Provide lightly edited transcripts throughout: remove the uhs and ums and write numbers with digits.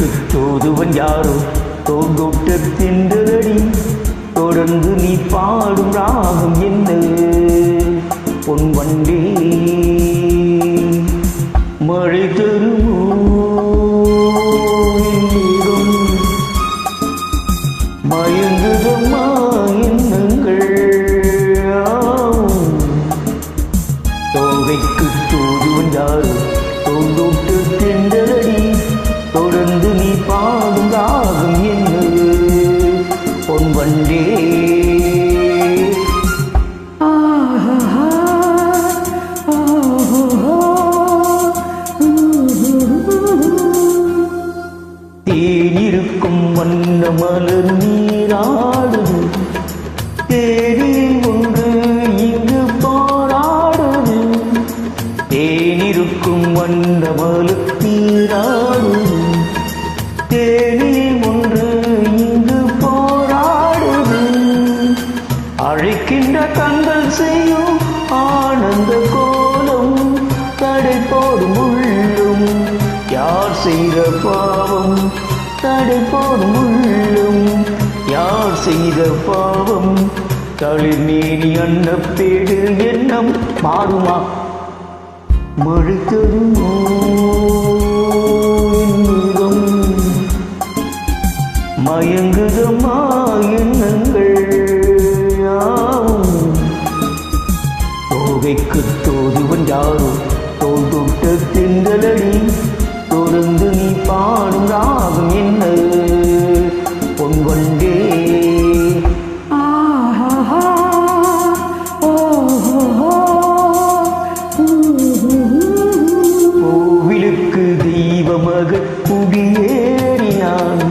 தோகைக்கு தோதுவன் யாரோ தோங்கொட்ட திண்டலடி தொடர்ந்து நீ பாடும் ராகம் என்ன பொன் வண்டி மழை தருமோ மயங்குதம்மா எண்ணங்கள் தோகைக்கு தூதுவன் யாரு தோங்கூட்டு திண்டலடி தொடர்ந்து நீ பாடும் ராகம் என்ன பொன் வண்டே தேனிருக்கும் வண்ண மலர் நீராடுது தேனில் ஒன்று இங்கு போராடுது தேனிருக்கும் வண்ண மலர் நீராடுது தேனில் ஒன்று இங்கு போராடுது அழைக்கின்ற கண்கள் செய்யும் ஆனந்த கோலம் தடை போடும் உள்ளும் யார் செய்த பாவம் தடை போடும் உள்ளும் யார் செய்த பாவம் தளிர் மேனி அன்னப்பேடு எண்ணம் மாறுமா மழை தருமோ என்னும் மயங்குதம்மா எண்ணங்கள் தோகைக்கு தோதுவன் யாரோ தோல்தொட்ட திண்டலடி தொடர்ந்து நீ பாடும் ராகம் என்ன பொன் வண்டே கோவிலுக்கு தெய்வமாக குடியேறினான்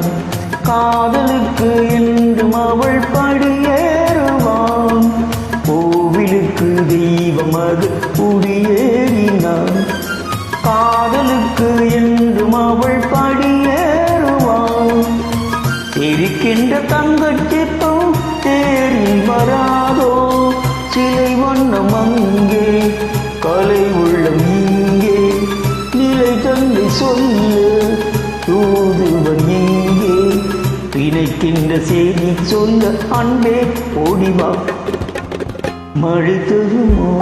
காதலுக்கு என்றும் அவள் படியேறுவான் கோவிலுக்கு தெய்வமாக குடியேறினான் காதலுக்கு என்றும் அவள் படியேறுவான் இருக்கின்ற தங்கச்சித்தம் தேரில் வராதோ சிலை வண்ணம் அங்கே கலை உள்ளம் இங்கே நிலை தந்தை சொல்ல தூதுவன் இங்கே பிணைக்கின்ற செய்தி சொல்ல அன்பே ஓடிவா மழை தருமோ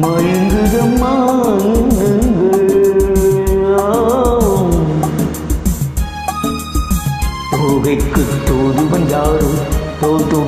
மயங்குதம்மா தோகைக்கு தோதுவன் யாரோ தோட்டு